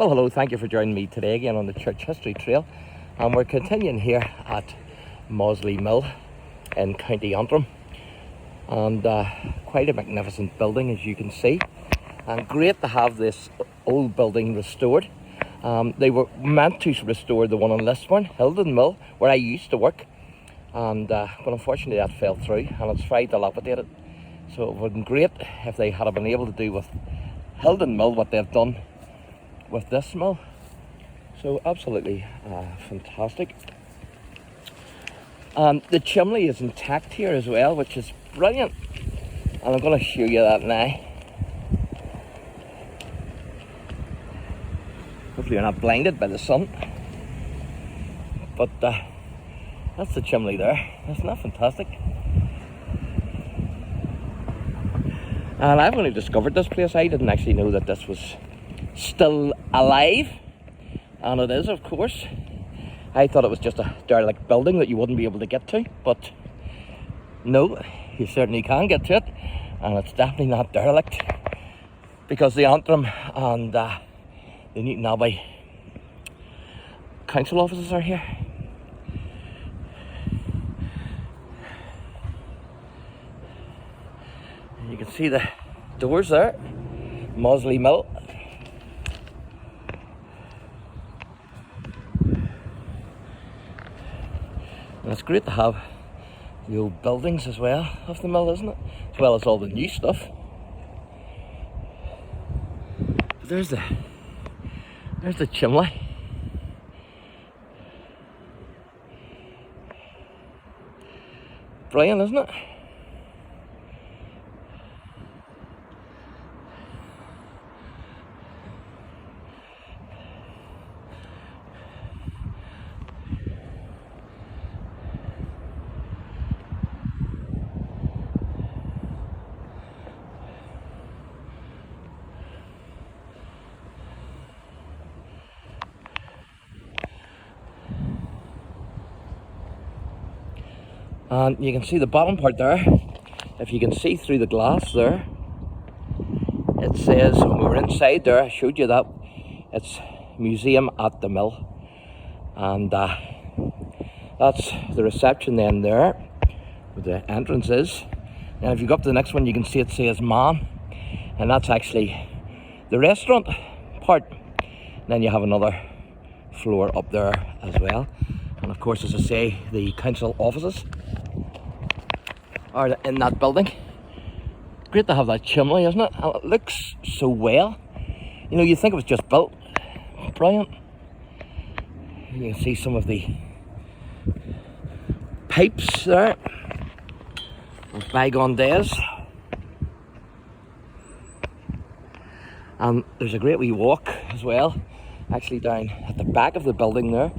Well, hello, thank you for joining me today again on the Church History Trail. And we're continuing here at MOSSLEY Mill in County Antrim. And quite a magnificent building, as you can see. And great to have this old building restored. They were meant to restore the one on Lisburn, Hildon Mill, where I used to work. And but unfortunately that fell through and it's very dilapidated. So it would have been great if they had been able to do with Hildon Mill what they've done with this mill. So absolutely fantastic. And the chimney is intact here as well, which is brilliant. And I'm going to show you that now. Hopefully you're not blinded by the sun. But that's the chimney there. Isn't that fantastic? And I've only discovered this place. I didn't actually know that this was still alive. And it is, of course. I thought it was just a derelict building that you wouldn't be able to get to. But no, you certainly can get to it. And it's definitely not derelict. Because the Antrim and the Newton Abbey council offices are here. You can see the doors there, MOSSLEY Mill. And it's great to have the old buildings as well of the mill, isn't it? As well as all the new stuff. But there's the chimney. Brilliant, isn't it? And you can see the bottom part there. If you can see through the glass there, it says, when we were inside there, I showed you that, it's Museum at the Mill. And that's the reception then there, where the entrance is. And if you go up to the next one, you can see it says Man. And that's actually the restaurant part. And then you have another floor up there as well. And of course, as I say, the council offices are in that building. Great to have that chimney, isn't it? And it looks so well. You know, you think it was just built. Brilliant. You can see some of the pipes there of bygone days. And there's a great wee walk as well, actually down at the back of the building there.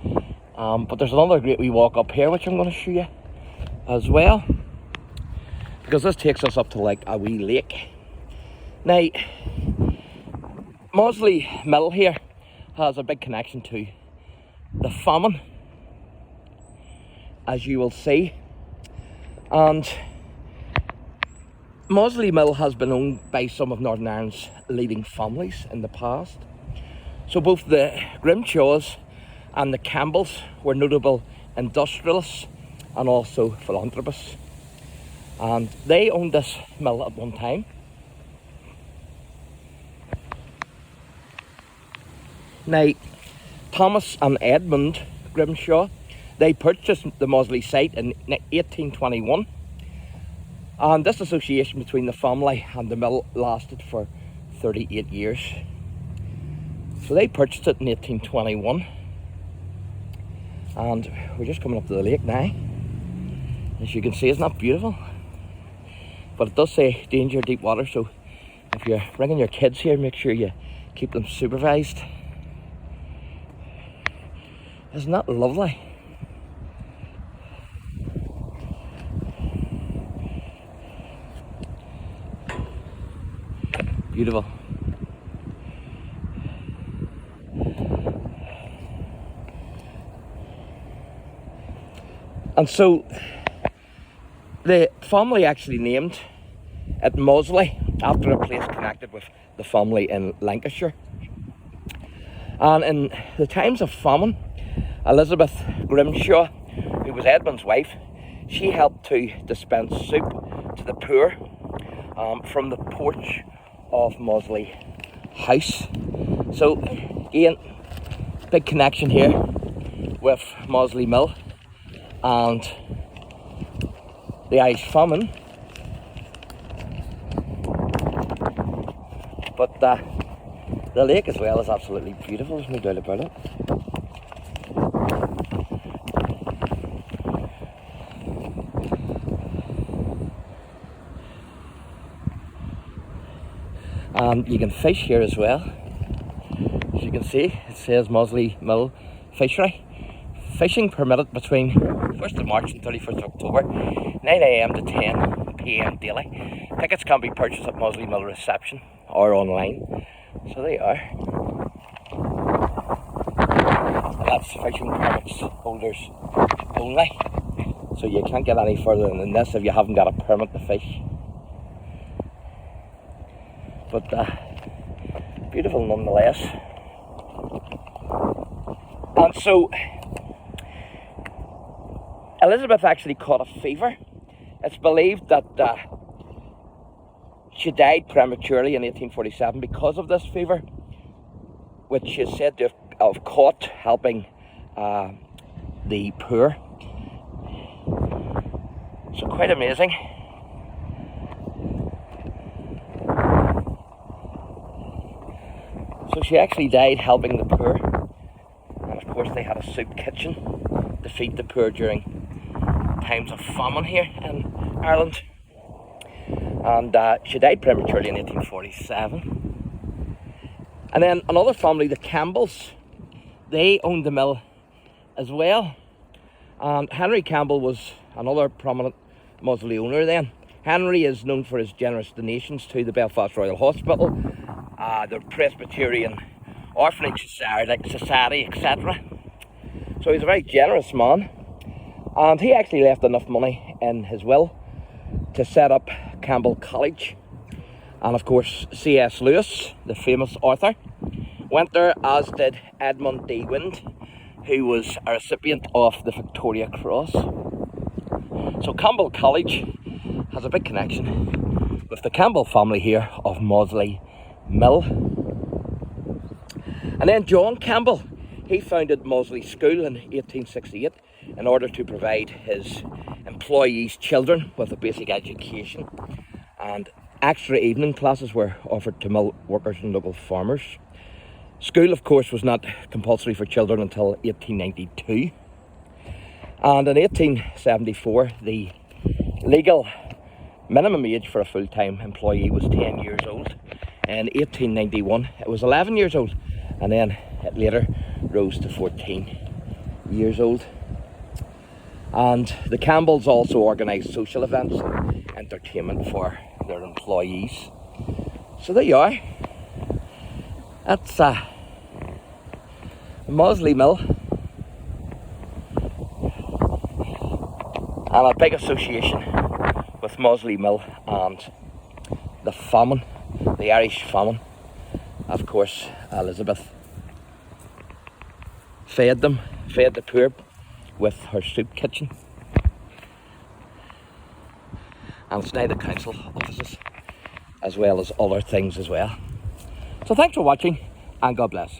But there's another great wee walk up here, which I'm going to show you as well. Because this takes us up to like a wee lake. Now, MOSSLEY Mill here has a big connection to the famine, as you will see. And MOSSLEY Mill has been owned by some of Northern Ireland's leading families in the past. So both the Grimshaws and the Campbells were notable industrialists and also philanthropists. And they owned this mill at one time. Now, Thomas and Edmund Grimshaw, they purchased the MOSSLEY site in 1821. And this association between the family and the mill lasted for 38 years. So they purchased it in 1821. And we're just coming up to the lake now. As you can see, isn't that beautiful? But it does say danger deep water, so if you're bringing your kids here, make sure you keep them supervised. Isn't that lovely? Beautiful. And so the family actually named it MOSSLEY after a place connected with the family in Lancashire. And in the times of famine, Elizabeth Grimshaw, who was Edmund's wife, she helped to dispense soup to the poor from the porch of MOSSLEY House. So again, big connection here with MOSSLEY Mill and the Irish famine. But the lake as well is absolutely beautiful, there's no doubt about it. You can fish here as well. As you can see, it says MOSSLEY Mill Fishery. Fishing permitted between 1st of March and 31st of October, 9 AM to 10 PM daily. Tickets can be purchased at MOSSLEY Mill reception or online. So they are. And that's fishing permits holders only. So you can't get any further than this if you haven't got a permit to fish. But beautiful nonetheless. And so Elizabeth actually caught a fever. It's believed that she died prematurely in 1847 because of this fever, which she is said to have caught helping the poor. So quite amazing. So she actually died helping the poor, and of course they had a soup kitchen to feed the poor during times of famine here in Ireland. And she died prematurely in 1847. And then another family, the Campbells, they owned the mill as well. And Henry Campbell was another prominent MOSSLEY owner then. Henry is known for his generous donations to the Belfast Royal Hospital, the Presbyterian Orphanage Society, etc. So he's a very generous man, and he actually left enough money in his will to set up Campbell College. And of course C.S. Lewis, the famous author, went there, as did Edmund D. Wind, who was a recipient of the Victoria Cross. So Campbell College has a big connection with the Campbell family here of MOSSLEY Mill. And then John Campbell, he founded MOSSLEY School in 1868 in order to provide his employees' children with a basic education, and extra evening classes were offered to mill workers and local farmers. School, of course, was not compulsory for children until 1892, and in 1874 the legal minimum age for a full-time employee was 10 years old. In 1891 it was 11 years old, and then it later rose to 14 years old. And the Campbells also organised social events and entertainment for their employees. So there you are. That's MOSSLEY Mill, and a big association with MOSSLEY Mill and the famine, the Irish famine. Of course, Elizabeth fed the poor with her soup kitchen, and it's now the council offices as well as other things as well. So thanks for watching, and God bless.